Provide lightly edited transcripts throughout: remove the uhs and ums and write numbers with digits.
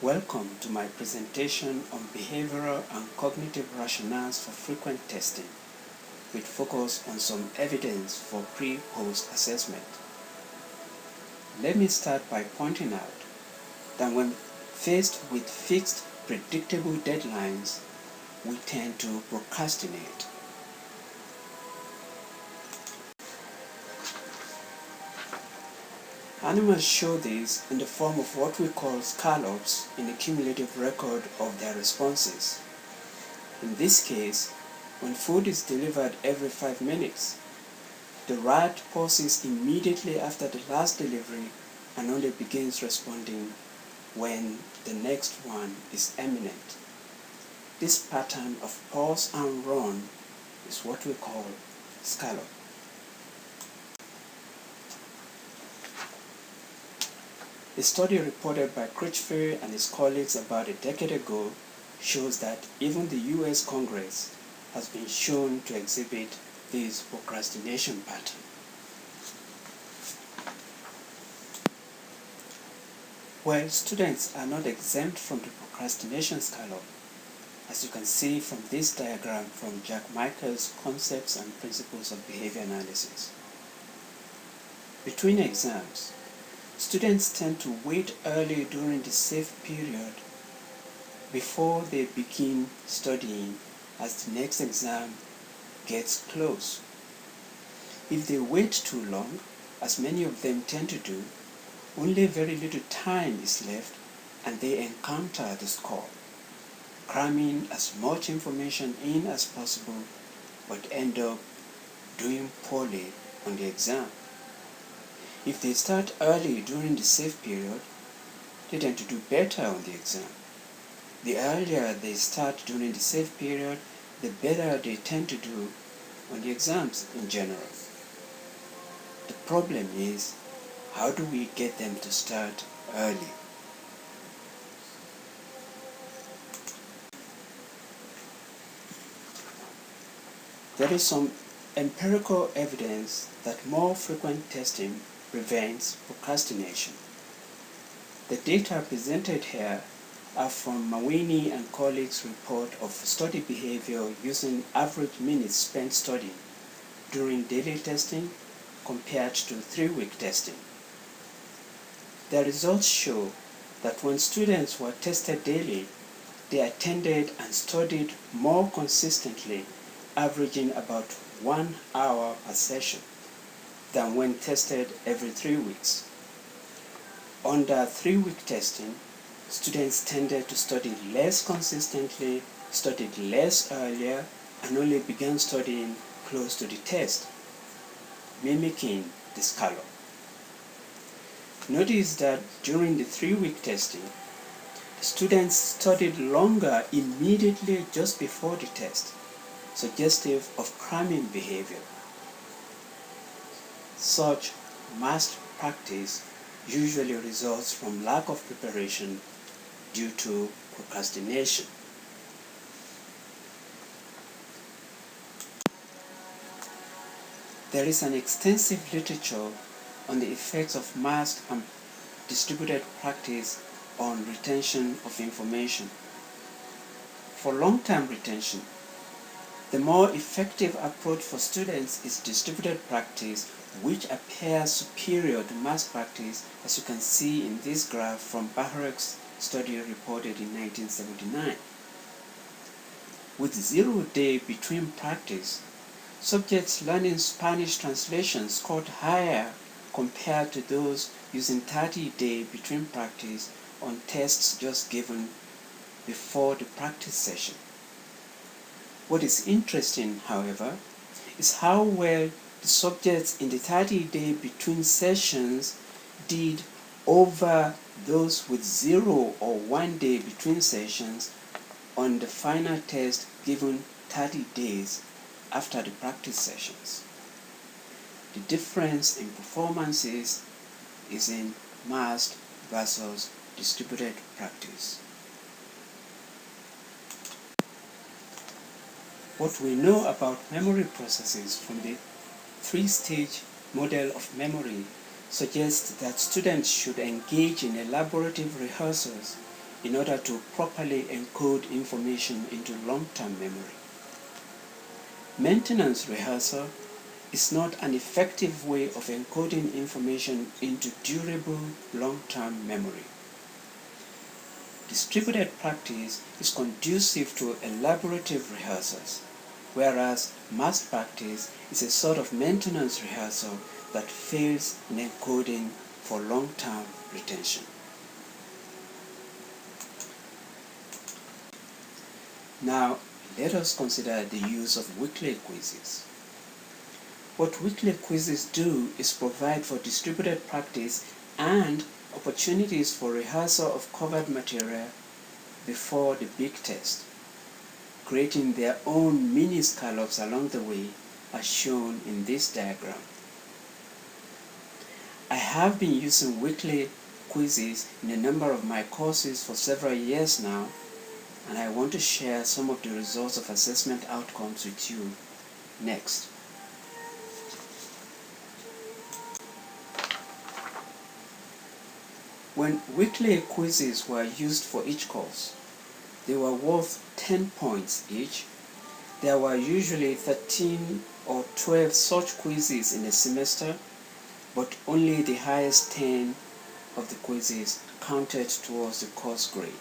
Welcome to my presentation on behavioral and cognitive rationales for frequent testing, with focus on some evidence for pre-post assessment. Let me start by pointing out that when faced with fixed, predictable deadlines, we tend to procrastinate. Animals show this in the form of what we call scallops in the cumulative record of their responses. In this case, when food is delivered every 5 minutes, the rat pauses immediately after the last delivery and only begins responding when the next one is imminent. This pattern of pause and run is what we call scallop. A study reported by Critchfield and his colleagues about a decade ago shows that even the US Congress has been shown to exhibit this procrastination pattern. Well, students are not exempt from the procrastination scallop, as you can see from this diagram from Jack Michael's Concepts and Principles of Behavior Analysis. Between exams, students tend to wait early during the safe period before they begin studying as the next exam gets close. If they wait too long, as many of them tend to do, only very little time is left and they encounter the score, cramming as much information in as possible but end up doing poorly on the exam. If they start early during the safe period, they tend to do better on the exam. The earlier they start during the safe period, the better they tend to do on the exams in general. The problem is, how do we get them to start early? There is some empirical evidence that more frequent testing prevents procrastination. The data presented here are from Mawini and colleagues' report of study behavior using average minutes spent studying during daily testing compared to 3-week testing. The results show that when students were tested daily, they attended and studied more consistently, averaging about 1 hour per session, than when tested every 3 weeks. Under 3-week testing, students tended to study less consistently, studied less earlier, and only began studying close to the test, mimicking the scallop. Notice that during the 3-week testing, the students studied longer immediately just before the test, suggestive of cramming behavior. Such massed practice usually results from lack of preparation due to procrastination. There is an extensive literature on the effects of massed and distributed practice on retention of information. For long-term retention, the more effective approach for students is distributed practice, which appears superior to mass practice, as you can see in this graph from Baharek's study reported in 1979. With 0 day between practice, subjects learning Spanish translation scored higher compared to those using 30-day between practice on tests just given before the practice session. What is interesting, however, is how well the subjects in the 30-day between sessions did over those with 0 or 1 day between sessions on the final test given 30 days after the practice sessions. The difference in performances is in massed versus distributed practice. What we know about memory processes from the 3-stage model of memory suggests that students should engage in elaborative rehearsals in order to properly encode information into long-term memory. Maintenance rehearsal is not an effective way of encoding information into durable long-term memory. Distributed practice is conducive to elaborative rehearsals, whereas mass practice is a sort of maintenance rehearsal that fails in encoding for long-term retention. Now, let us consider the use of weekly quizzes. What weekly quizzes do is provide for distributed practice and opportunities for rehearsal of covered material before the big test, creating their own mini-scallops along the way as shown in this diagram. I have been using weekly quizzes in a number of my courses for several years now, and I want to share some of the results of assessment outcomes with you next. When weekly quizzes were used for each course, they were worth 10 points each. There were usually 13 or 12 such quizzes in a semester, but only the highest 10 of the quizzes counted towards the course grade.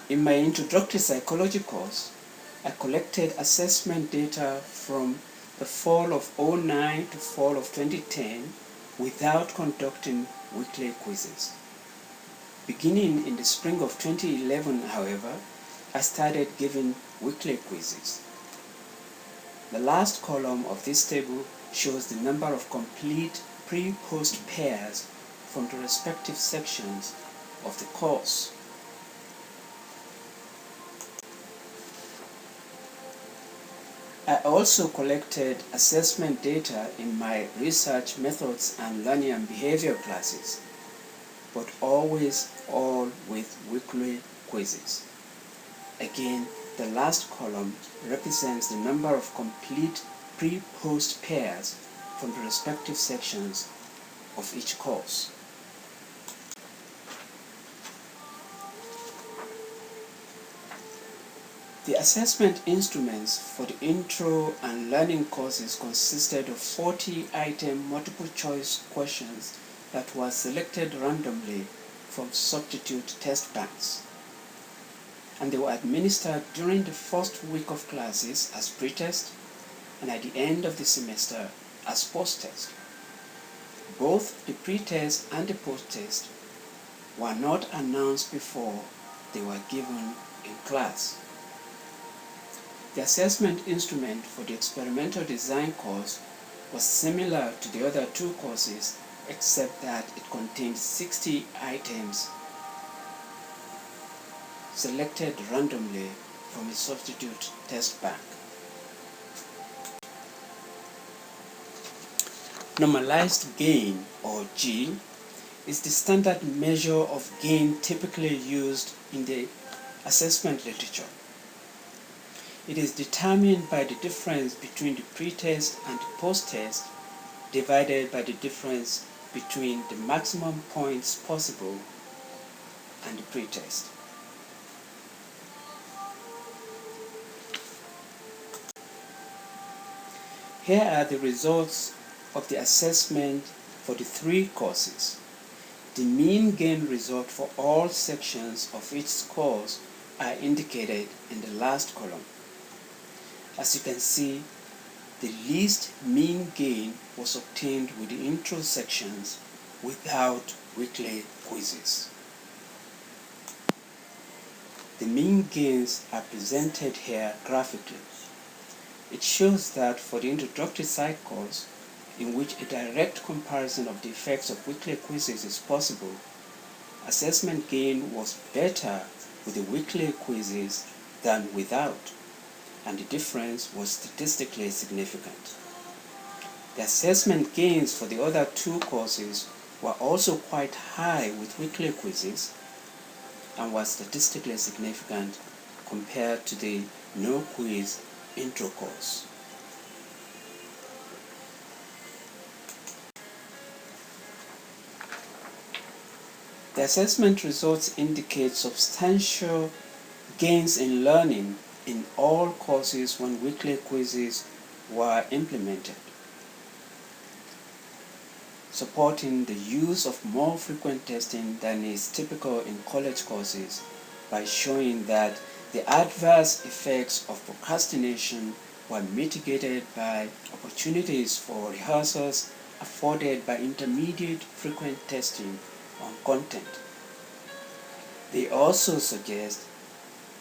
In my Introductory Psychology course, I collected assessment data from the fall of 2009 to fall of 2010 without conducting weekly quizzes. Beginning in the spring of 2011, however, I started giving weekly quizzes. The last column of this table shows the number of complete pre-post pairs from the respective sections of the course. I also collected assessment data in my research methods and learning and behavior classes, but always all with weekly quizzes. Again, the last column represents the number of complete pre-post pairs from the respective sections of each course. The assessment instruments for the intro and learning courses consisted of 40-item multiple-choice questions that were selected randomly from substitute test banks, and they were administered during the first week of classes as pre-test and at the end of the semester as post-test. Both the pre-test and the post-test were not announced before they were given in class. The assessment instrument for the experimental design course was similar to the other two courses, except that it contained 60 items selected randomly from a substitute test bank. Normalized gain, or G, is the standard measure of gain typically used in the assessment literature. It is determined by the difference between the pre-test and the post-test divided by the difference between the maximum points possible and the pre-test. Here are the results of the assessment for the three courses. The mean gain result for all sections of each course are indicated in the last column. As you can see, the least mean gain was obtained with the intro sections without weekly quizzes. The mean gains are presented here graphically. It shows that for the Introductory Psych course, in which a direct comparison of the effects of weekly quizzes is possible, assessment gain was better with the weekly quizzes than without, and the difference was statistically significant. The assessment gains for the other two courses were also quite high with weekly quizzes and were statistically significant compared to the no-quiz intro course. The assessment results indicate substantial gains in learning in all courses when weekly quizzes were implemented, supporting the use of more frequent testing than is typical in college courses by showing that the adverse effects of procrastination were mitigated by opportunities for rehearsals afforded by intermediate frequent testing on content. They also suggest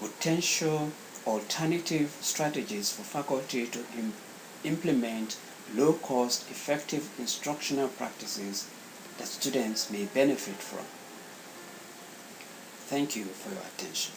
potential alternative strategies for faculty to implement low-cost, effective instructional practices that students may benefit from. Thank you for your attention.